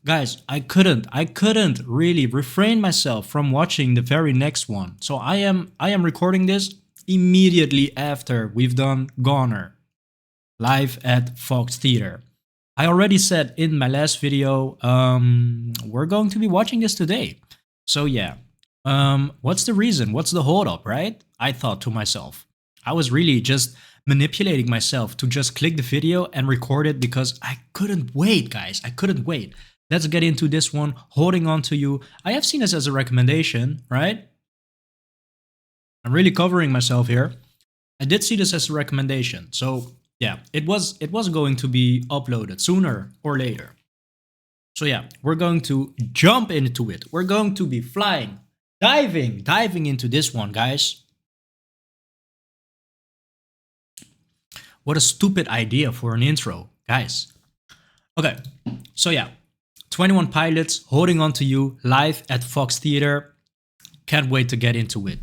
Guys, I couldn't really refrain myself from watching the very next one. So I am recording this immediately after we've done Goner live at Fox Theater. I already said in my last video, we're going to be watching this today. So yeah, what's the reason? What's the hold up, right? I thought to myself. I was really just manipulating myself to just click the video and record it because I couldn't wait, guys. I couldn't wait. Let's get into this one. Holding on to you. I have seen this as a recommendation, right? I'm really covering myself here. I did see this as a recommendation. So yeah, it was going to be uploaded sooner or later. So yeah, we're going to jump into it. We're going to be flying, diving into this one, guys. What a stupid idea for an intro, guys. Okay, so yeah, 21 Pilots, Holding On To You, live at Fox Theater. Can't wait to get into it.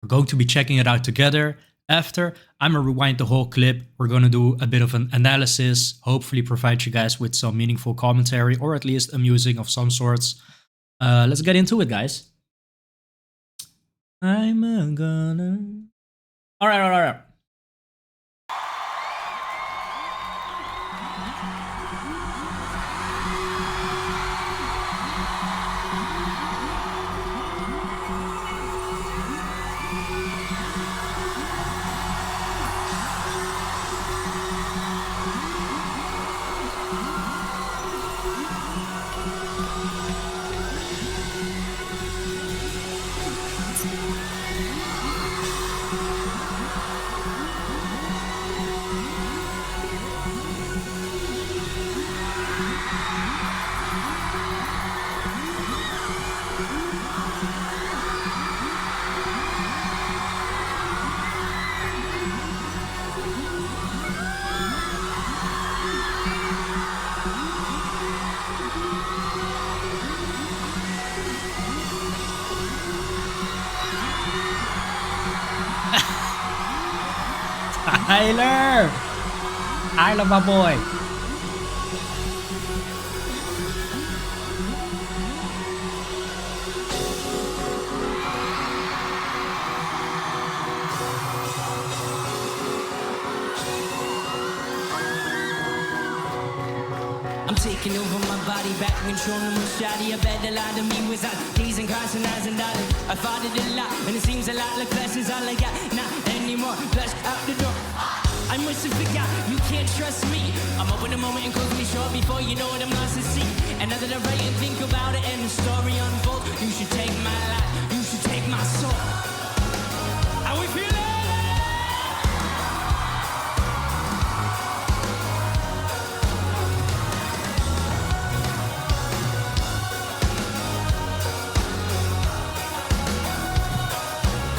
We're going to be checking it out together. After, I'm gonna rewind the whole clip. We're gonna do a bit of an analysis, hopefully provide you guys with some meaningful commentary or at least amusing of some sorts. Let's get into it, guys. I'm a gonna. All right. Tyler! Tyler, my boy. I'm taking over my body, back controlling my shoddy. I bet a lot of me was on knees and crossing eyes and dollars. I fought it a lot, and it seems a lot like flesh is all I got. Not anymore, flesh out the door. I must have forgot, you can't trust me. I'm open a moment and close me short before you know it, I'm lost at sea. And now that I write and think about it and the story unfolds, you should take my life, you should take my soul. How we feeling?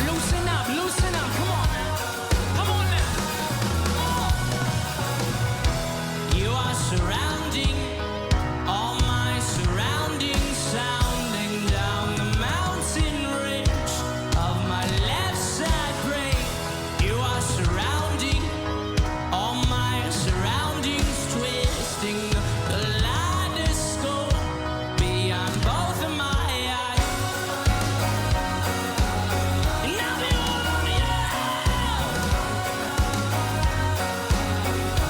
Loosen up, come on now. Come on now. You are surrounding all my surroundings, sounding down the mountain ridge of my left side brain. You are surrounding all my surroundings, twisting the kaleidoscope beyond both of my eyes. And now they all on you.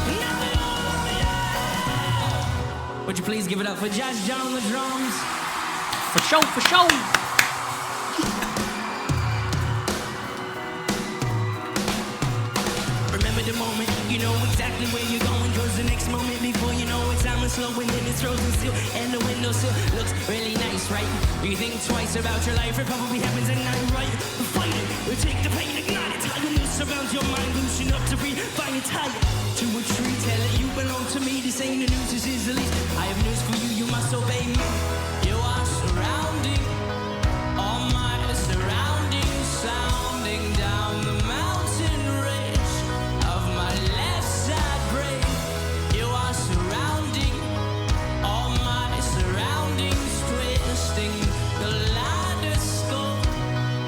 And now they all on you. Would you please give it up for Josh John on the drums? For show. Remember the moment, you know exactly where you're going. Cause the next moment before you know it's time to slow and then it's frozen still. And the windowsill looks really nice, right? You think twice about your life, it probably happens at night, right? Fight it, we take the pain, ignite it. Tie the noose around your mind, loosen up to breathe. Find it tight to a tree, tell it you belong to me. This ain't the news, this is the least. I have news for you, you must obey me. You are surrounding all my surroundings, sounding down the mountain ridge of my left side brain. You are surrounding all my surroundings, twisting the kaleidoscope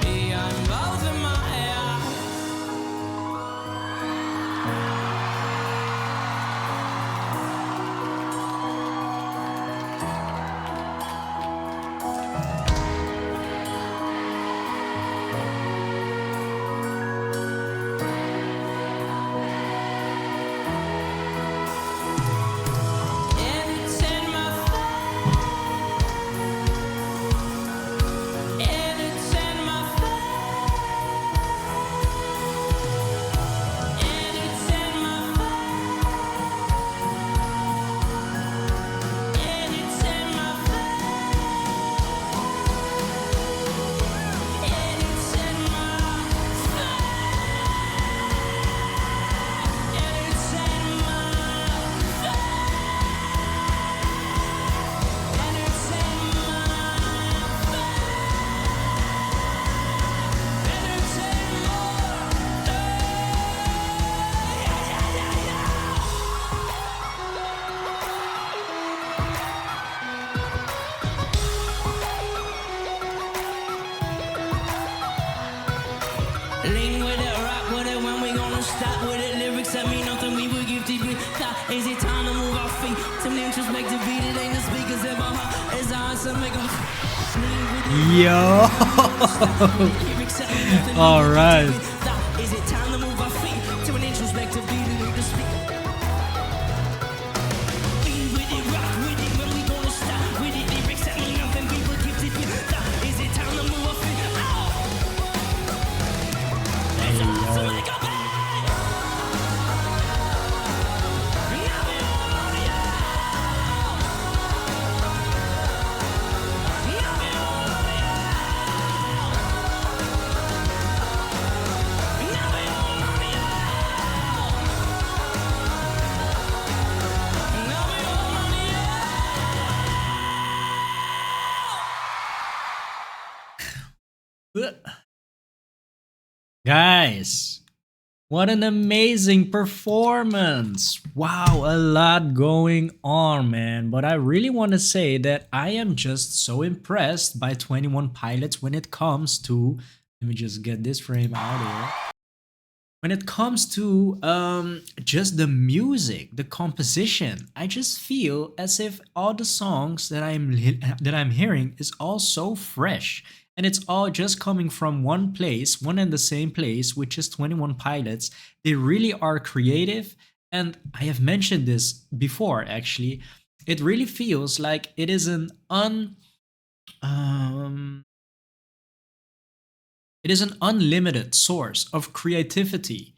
beyond both of my eyes. Lean with it, rock with it, when we gonna stop with it? Lyrics that mean nothing, we were gifted with thought. Is it time to move our feet? Some introspective beat, it ain't the speakers in my heart. It's ours to make them. Yo. All right. Is it time to move our feet to an introspective beat? It ain't the speaker. Lean with it, rock with it, when we gonna stop with it? Lyrics that mean nothing, we were gifted with thought. Is it time to move our feet? Hey, yo. Guys, what an amazing performance! Wow, a lot going on, man. But I really want to say that I am just so impressed by 21 Pilots when it comes to. Let me just get this frame out here. When it comes to just the music, the composition, I just feel as if all the songs that I'm hearing is all so fresh, and it's all just coming from one place, one and the same place, which is 21 Pilots. They really are creative, and I have mentioned this before. Actually, it really feels like it is um, it is an unlimited source of creativity.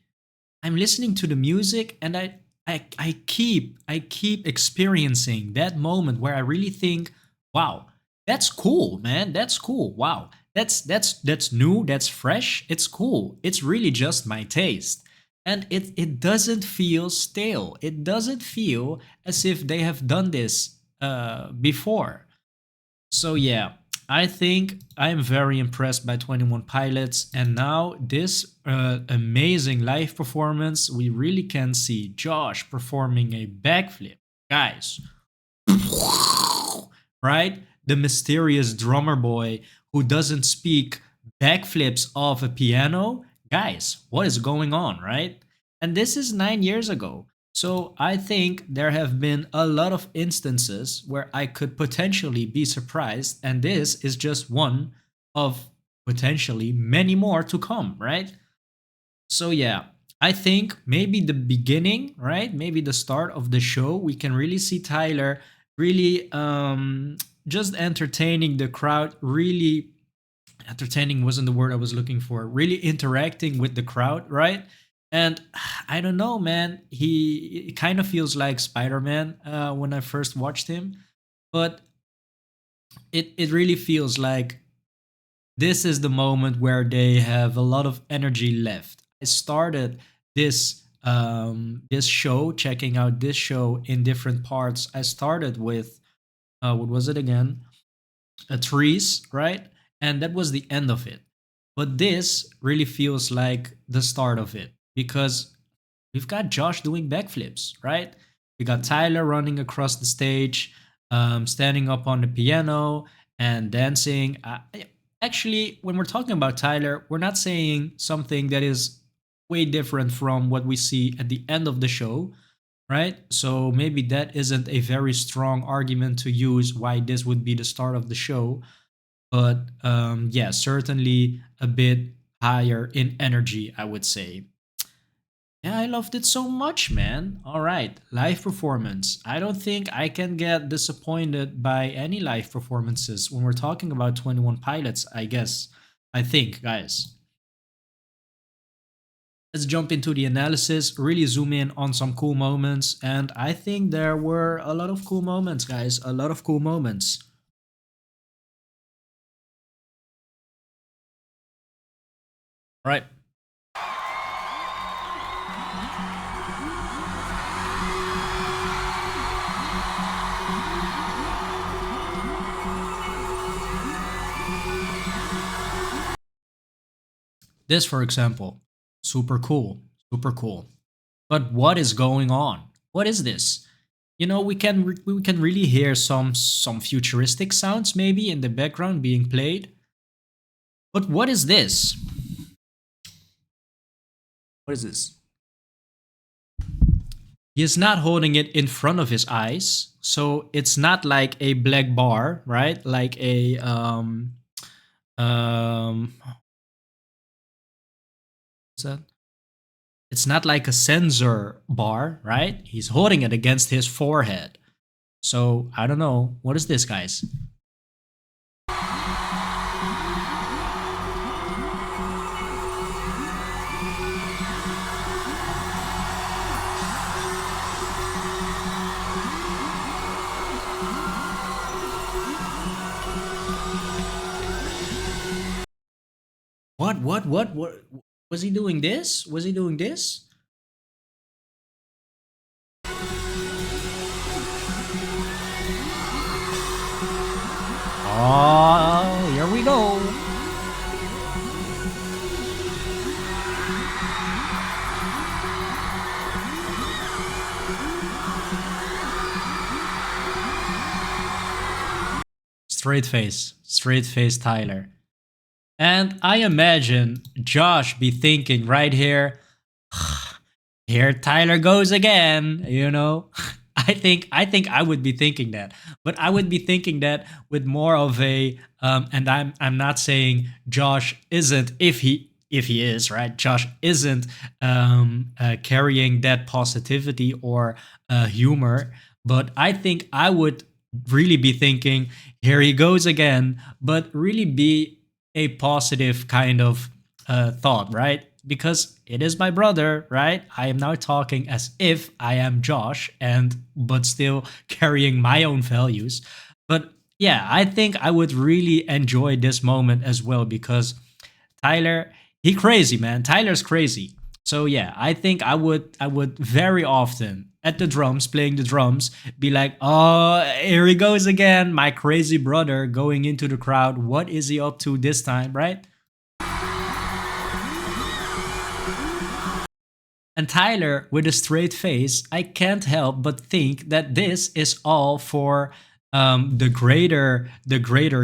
I'm listening to the music and I keep experiencing that moment where I really think, wow, that's cool, man. That's cool. Wow. That's new, that's fresh. It's cool. It's really just my taste. And it doesn't feel stale. It doesn't feel as if they have done this before. So yeah, I think I'm very impressed by 21 Pilots, and now this amazing live performance, we really can see Josh performing a backflip, guys. Right? The mysterious drummer boy who doesn't speak backflips off a piano. Guys, what is going on, right? And this is 9 years ago. So I think there have been a lot of instances where I could potentially be surprised, and this is just one of potentially many more to come, right? So yeah, I think maybe the beginning, right? Maybe the start of the show, we can really see Tyler really just entertaining the crowd, really entertaining wasn't the word I was looking for. Really interacting with the crowd, right? And I don't know, man. He it kind of feels like Spider-Man when I first watched him, but it really feels like this is the moment where they have a lot of energy left. I started this show, checking out this show in different parts. I started with what was it again? Trees, right? And that was the end of it. But this really feels like the start of it because we've got Josh doing backflips, right? We got Tyler running across the stage, standing up on the piano and dancing. Actually, when we're talking about Tyler, we're not saying something that is way different from what we see at the end of the show, right? So maybe that isn't a very strong argument to use why this would be the start of the show, but yeah, certainly a bit higher in energy, I would say. Yeah, I loved it so much, man. All right, live performance. I don't think I can get disappointed by any live performances when we're talking about 21 Pilots, I guess. I think, guys. Let's jump into the analysis, really zoom in on some cool moments. And I think there were a lot of cool moments, guys. A lot of cool moments. All right. This, for example, super cool, super cool. But what is going on? What is this? You know, we can really hear some futuristic sounds maybe in the background being played. But what is this? What is this? He is not holding it in front of his eyes, so it's not like a black bar, right? Like a what's that? It's not like a sensor bar, right? He's holding it against his forehead. So I don't know. What is this, guys? What? Was he doing this? Was he doing this? Oh, here we go. Straight face Tyler. And I imagine Josh be thinking right here, here Tyler goes again, you know. I think I would be thinking that, but I would be thinking that with more of a and I'm not saying Josh isn't, if he is, right, Josh isn't carrying that positivity or humor, but I think I would really be thinking here he goes again, but really be a positive kind of thought, right? Because it is my brother, right? I am now talking as if I am Josh, and but still carrying my own values. But yeah, I think I would really enjoy this moment as well because Tyler, he crazy, man. Tyler's crazy. So yeah, I think I would very often at the drums, playing the drums, be like, oh, here he goes again, my crazy brother going into the crowd. What is he up to this time, right? And Tyler, with a straight face, I can't help but think that this is all for the greater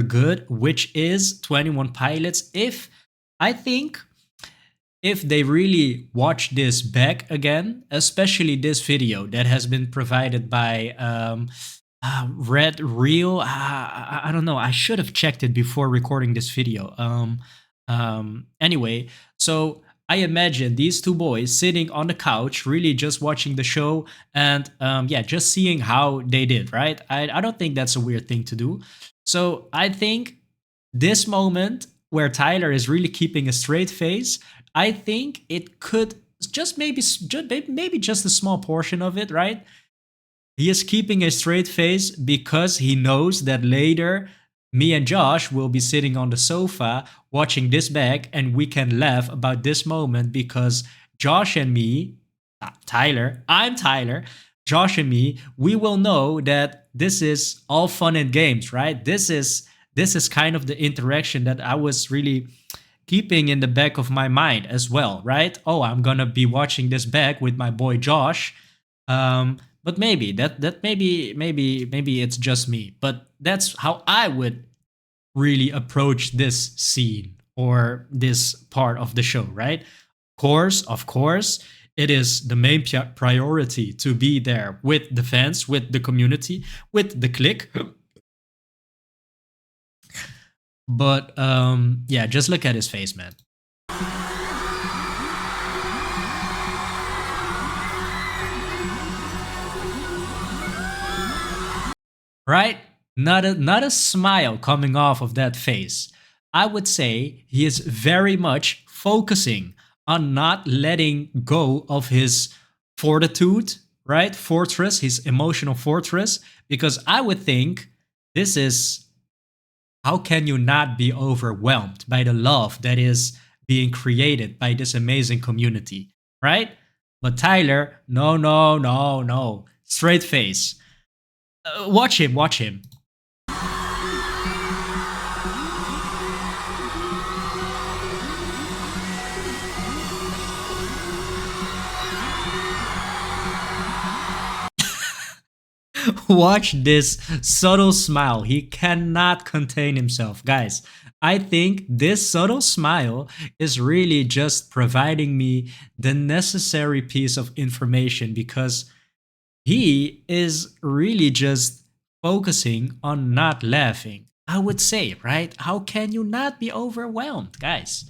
good, which is 21 Pilots. If I think if they really watch this back again, especially this video that has been provided by Red Real, I don't know. I should have checked it before recording this video. Anyway, so I imagine these two boys sitting on the couch, really just watching the show and yeah, just seeing how they did, right? I don't think that's a weird thing to do. So I think this moment where Tyler is really keeping a straight face, I think it could just maybe just a small portion of it, right? He is keeping a straight face because he knows that later me and Josh will be sitting on the sofa watching this back and we can laugh about this moment because Josh and me, I'm Tyler, Josh and me, we will know that this is all fun and games, right? This is kind of the interaction that I was really keeping in the back of my mind as well, right? Oh, I'm gonna be watching this back with my boy Josh. But maybe that maybe it's just me. But that's how I would really approach this scene or this part of the show, right? Of course, it is the main priority to be there with the fans, with the community, with the clique. But yeah, just look at his face, man. Right? Not a smile coming off of that face. I would say he is very much focusing on not letting go of his fortitude, right? Fortress, his emotional fortress, because I would think this is, how can you not be overwhelmed by the love that is being created by this amazing community, right? But Tyler, no, no, no, no. Straight face. Watch him, watch him. Watch this subtle smile. He cannot contain himself. Guys, I think this subtle smile is really just providing me the necessary piece of information because he is really just focusing on not laughing. I would say, right? How can you not be overwhelmed, guys?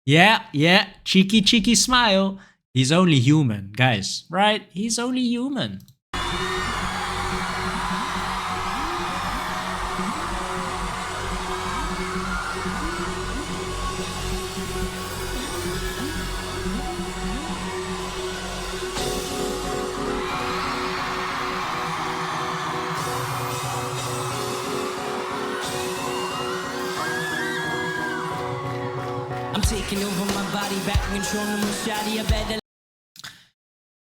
Yeah, yeah, cheeky, cheeky smile. He's only human, guys, right? He's only human. I'm taking over my body, back controlling my shawty. I better.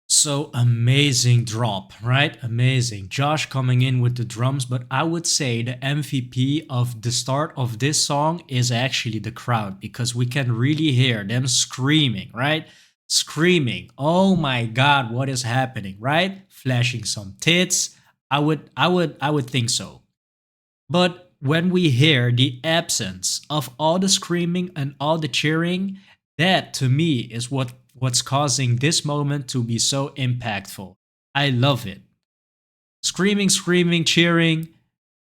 So amazing drop, right? Amazing. Josh coming in with the drums, but I would say the MVP of the start of this song is actually the crowd because we can really hear them screaming, right? Screaming. Oh my god, what is happening, right? Flashing some tits. I would think so. But when we hear the absence of all the screaming and all the cheering, that to me is what's causing this moment to be so impactful. I love it. Screaming, screaming, cheering,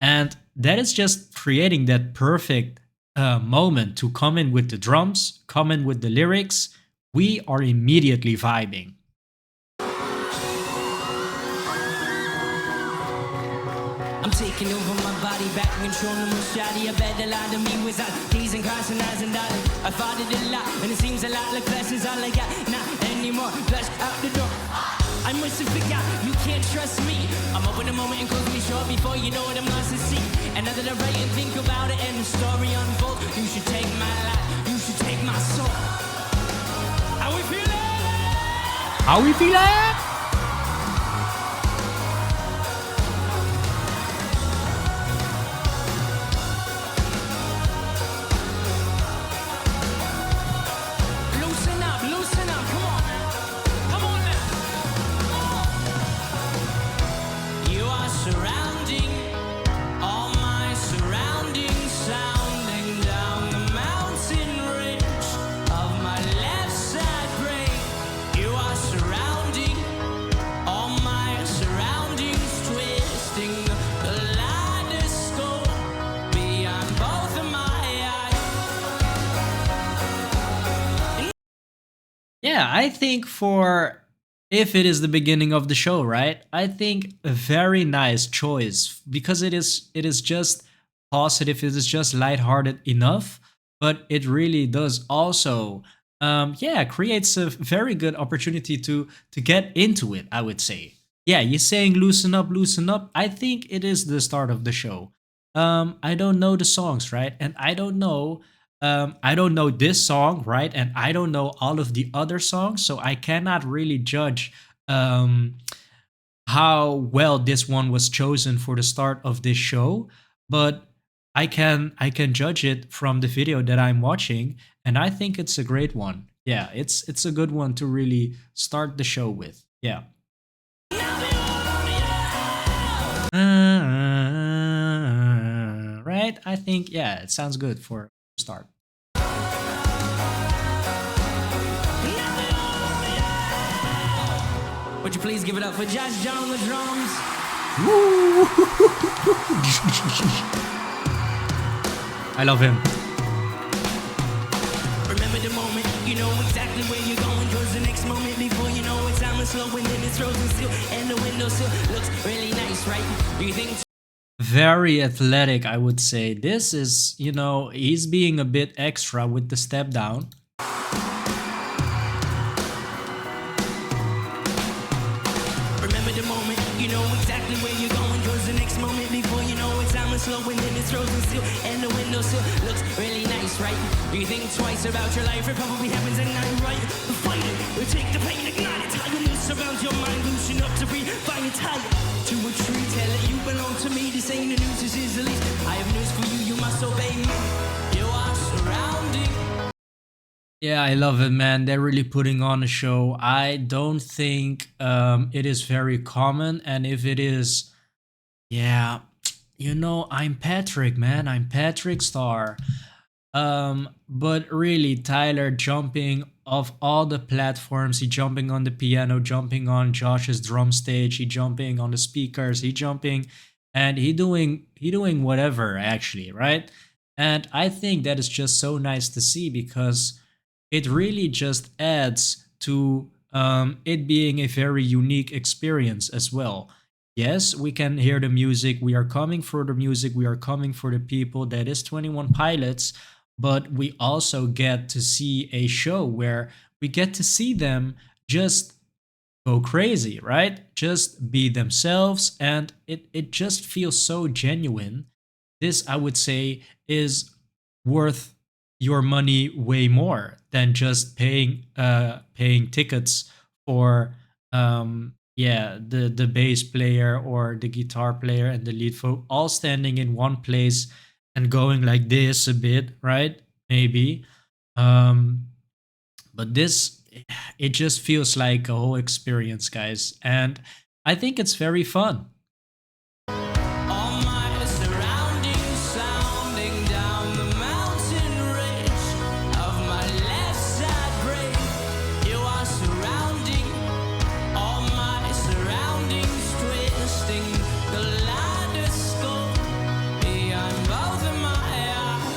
and that is just creating that perfect moment to come in with the drums, come in with the lyrics. We are immediately vibing. I'm taking over my body, back controlling my shawty. I better lie to me without D's and crossing eyes and dollars. I fought it a lot, and it seems a lot like flesh is all I got. Not anymore, flesh out the door. I must have figured out you can't trust me. I'm open the moment and close me short before you know what I'm lost to see. And now that I write and think about it and the story unfolds, you should take my life, you should take my soul. How we feeling? How we feeling? Loosen up, come on now. Come on now. You are surrounding all my surroundings, sounding down the mountain ridge of my left side brain. You are surrounding all my surroundings, twisting the kaleidoscope beyond both of my eyes. Yeah, I think for if it is the beginning of the show, right? I think a very nice choice because it is just positive, it is just lighthearted enough, but it really does also yeah, creates a very good opportunity to get into it, I would say. Yeah, you're saying loosen up, loosen up. I think it is the start of the show. I don't know the songs, right? And I don't know this song, right? And I don't know all of the other songs, so I cannot really judge um, how well this one was chosen for the start of this show. But I can judge it from the video that I'm watching, and I think it's a great one. Yeah, it's a good one to really start the show with. Yeah. Right? I think yeah, it sounds good for start. Would you please give it up for Josh John on the drums? I love him. Remember the moment, you know exactly where you're going. Cause the next moment before you know it's time is slow and then it's frozen still. And the windowsill looks really nice, right? Do you think Very athletic, I would say. This is, he's being a bit extra with the step down. remember the moment, you know exactly where you're going. Cause the next moment before you know it's time is slow and then it's frozen still. And the windowsill looks really nice, right? Do you think twice about your life? It probably happens at night, right? Fight it, we take the pain, ignite it. Tie your noose around your mind, loosen up to breathe. Find it tight to a tree, tell it you belong to me. This ain't the news, this is the least. I have news for you, you must obey me. You are surrounding. Yeah, I love it, man. They're really putting on a show. I don't think it is very common, and if it is, yeah, I'm Patrick, man. I'm Patrick Star. But really, Tyler jumping off all the platforms, he jumping on the piano, jumping on Josh's drum stage, he jumping on the speakers, he jumping, and he doing whatever actually, right? And I think that is just so nice to see because it really just adds to it being a very unique experience as well. Yes, we can hear the music. We are coming for the music. We are coming for the people. That is 21 Pilots. But we also get to see a show where we get to see them just go crazy, right? Just be themselves. And it just feels so genuine. This, I would say, is worth your money way more than just paying tickets for the bass player or the guitar player and the lead folk all standing in one place and going like this a bit, right? Maybe. Um, but this, it just feels like a whole experience, guys. And I think it's very fun. All my surroundings sounding down the mountain ridge of my left side brain. You are surrounding all my surroundings, twisting the kaleidoscope behind both of my eyes.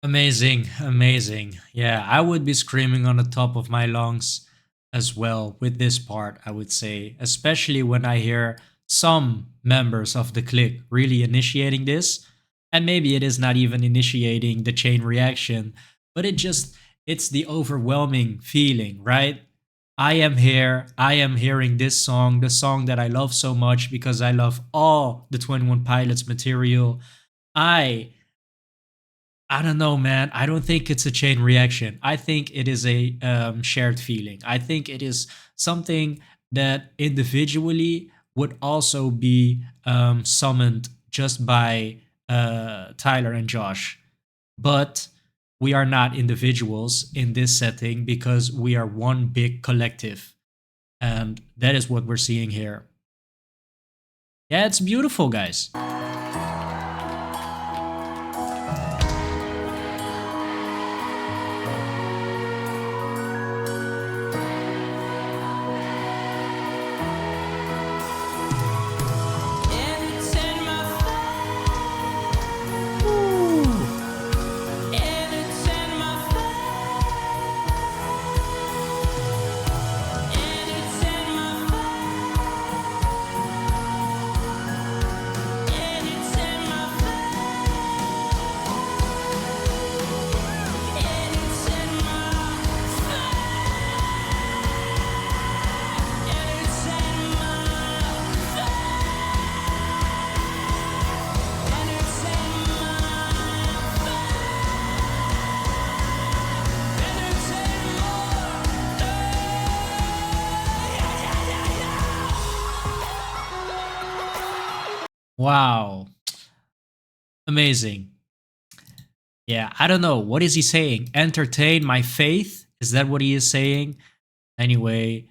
Amazing, amazing. Yeah, I would be screaming on the top of my lungs as well with this part, I would say, especially when I hear some members of the clique really initiating this. And maybe it is not even initiating the chain reaction, but it's the overwhelming feeling, right? I am here, I am hearing this song, the song that I love so much because I love all the 21 Pilots material. I I don't know, man. I don't think it's a chain reaction. I think it is a shared feeling. I think it is something that individually would also be summoned just by Tyler and Josh. But we are not individuals in this setting because we are one big collective. And that is what we're seeing here. Yeah, it's beautiful, guys. And it's in my and it's in my and it's in my and it's in my and it's in my and it's in my and it's in and it's in Wow. Amazing. Yeah, I don't know. What is he saying? Entertain my faith? Is that what he is saying? Anyway,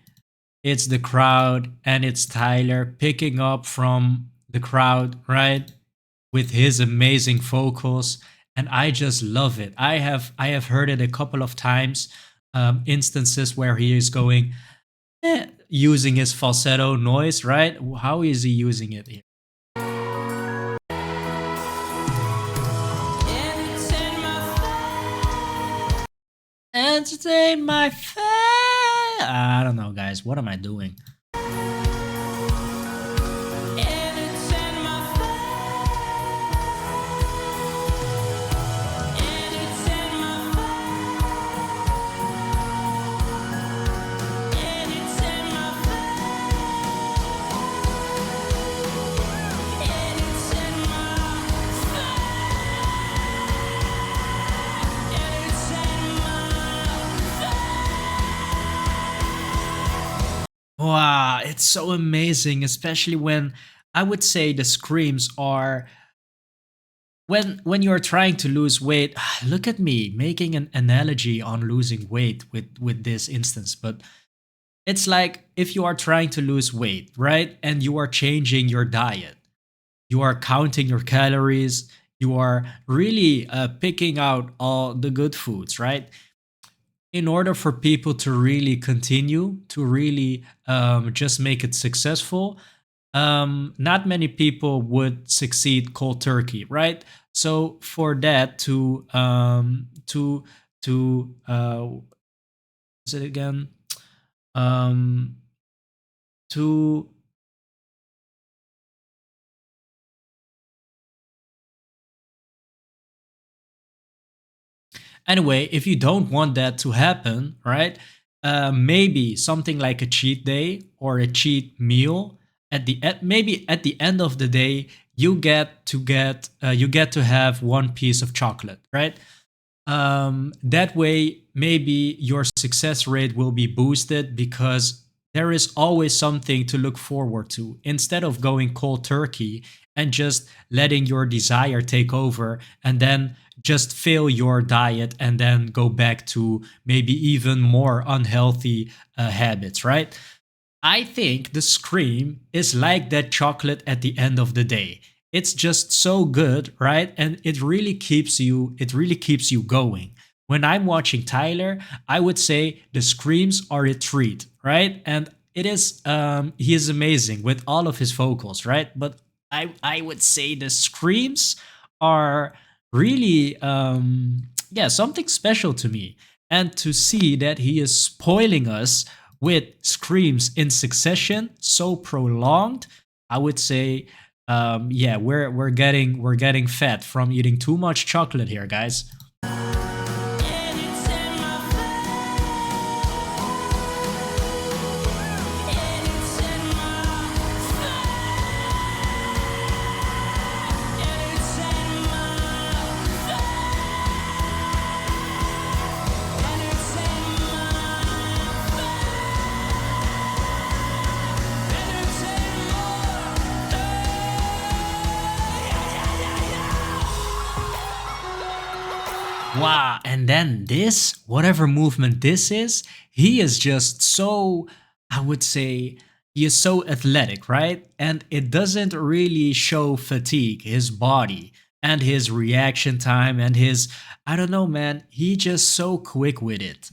it's the crowd and it's Tyler picking up from the crowd, right? With his amazing vocals. And I just love it. I have heard it a couple of times, instances where he is going using his falsetto noise, right? How is he using it here? and it's in my Entertain my faith. I don't know, guys. What am I doing? and it's in my and it's in my and it's in my and it's in my and it's in my it's so amazing, especially when I would say the screams are when you're trying to lose weight. Look at me making an analogy on losing weight with this instance, but it's like if you are trying to lose weight, right? And you are changing your diet, you are counting your calories, you are really picking out all the good foods, right? In order for people to really continue to really just make it successful, not many people would succeed cold turkey, right? So for that to is it again um to anyway, if you don't want that to happen, right? Maybe something like a cheat day or a cheat meal maybe at the end of the day you get to have one piece of chocolate, right? That way maybe your success rate will be boosted because there is always something to look forward to instead of going cold turkey and just letting your desire take over and then just fail your diet and then go back to maybe even more unhealthy habits, right? I think the Scream is like that chocolate at the end of the day. It's just so good, right? And it really keeps you going. When I'm watching Tyler, I would say the screams are a treat, right? And it is he is amazing with all of his vocals, right? But I would say the screams are really yeah, something special to me. And to see that he is spoiling us with screams in succession, so prolonged, I would say, yeah, we're getting fat from eating too much chocolate here, guys. And it's in my and it's in my and it's in my and it's in and it's Wow, and then this, whatever movement this is, he is just so, I would say, he is so athletic, right? And it doesn't really show fatigue, his body and his reaction time and his, I don't know, man, he just so quick with it.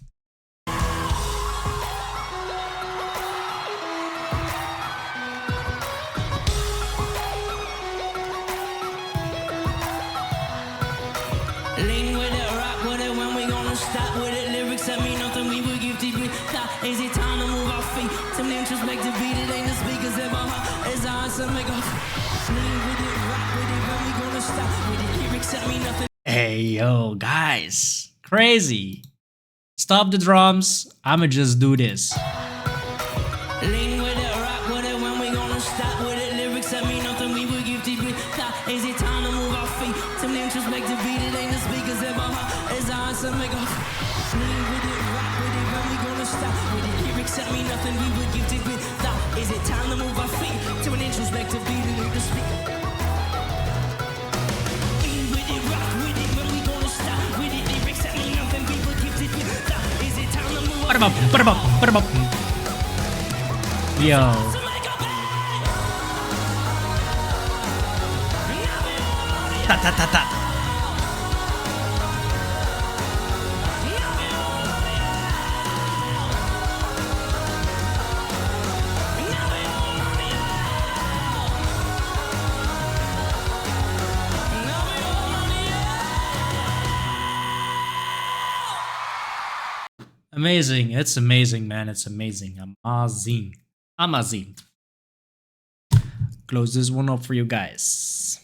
lean with it, rock with it. When we gonna stop with it? Lyrics that mean nothing. We were gifted with thought. Is it time to move our feet? Some introspective beat. It ain't the speakers in my heart. It's ours to make us lean with it, rock with it. When we gonna stop with it? Lyrics that mean nothing. Hey, yo, guys, crazy. Stop the drums, I'ma just do this. Lean with it, rock with it. When we gonna stop with it? Lyrics that mean nothing. We were gifted with thought. Is it time to move our feet? Some introspective beat. It ain't the speakers in my heart. It's ours to make us lean with it, rock with it. When we gonna stop with it? Lyrics that mean nothing. We were gifted with thought. Is it time to move our feet to an introspective beat? It ain't the speaker. Lean with it, rock with it. When we gonna stop with it? Lyrics that mean nothing. We were gifted with thought. Is it time to move our Ba-da-bum, ba-da-bum, ba-da-bum. Yo, to make a bang? ta ta ta ta. Amazing, it's amazing, man, it's amazing. Amazing. Amazing. Close this one up for you guys.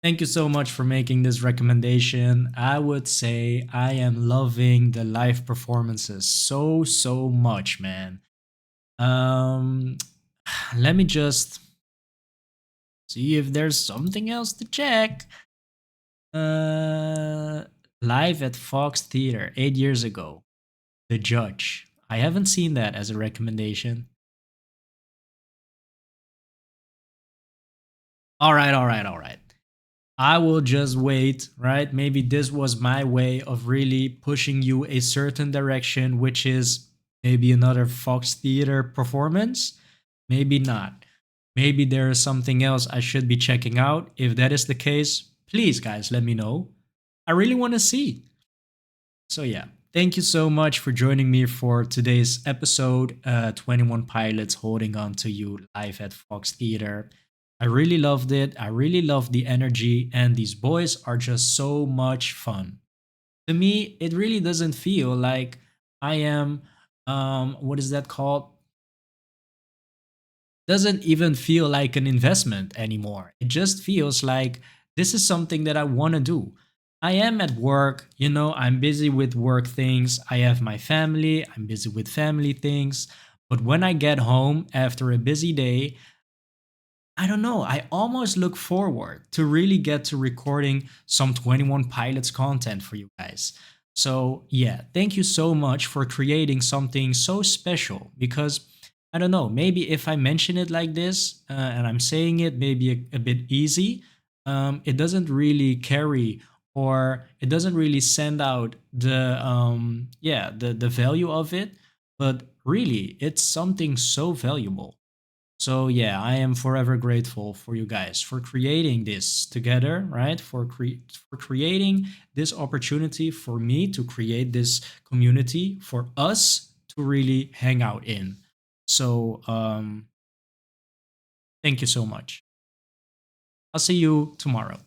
Thank you so much for making this recommendation. I would say I am loving the live performances so much, man. Um let me just see if there's something else to check. Live at Fox Theater 8 years ago. The Judge. I haven't seen that as a recommendation. All right, all right, all right. I will just wait, right? Maybe this was my way of really pushing you a certain direction, which is maybe another Fox Theater performance. Maybe not. Maybe there is something else I should be checking out. If that is the case, please, guys, let me know. I really want to see. So, yeah, thank you so much for joining me for today's episode 21 Pilots Holding On to You live at Fox Theater. I really loved it. I really loved the energy, and these boys are just so much fun. To me, it really doesn't feel like I am, what is that called? Doesn't even feel like an investment anymore. It just feels like this is something that I want to do. I am at work, I'm busy with work things. I have my family, I'm busy with family things. But when I get home after a busy day, I don't know, I almost look forward to really get to recording some 21 Pilots content for you guys. So, yeah, thank you so much for creating something so special because I don't know, maybe if I mention it like this and I'm saying it maybe a bit easy, it doesn't really carry or it doesn't really send out the value of it, but really it's something so valuable. So yeah, I am forever grateful for you guys for creating this together, right? For creating this opportunity for me to create this community for us to really hang out in. So thank you so much. I'll see you tomorrow.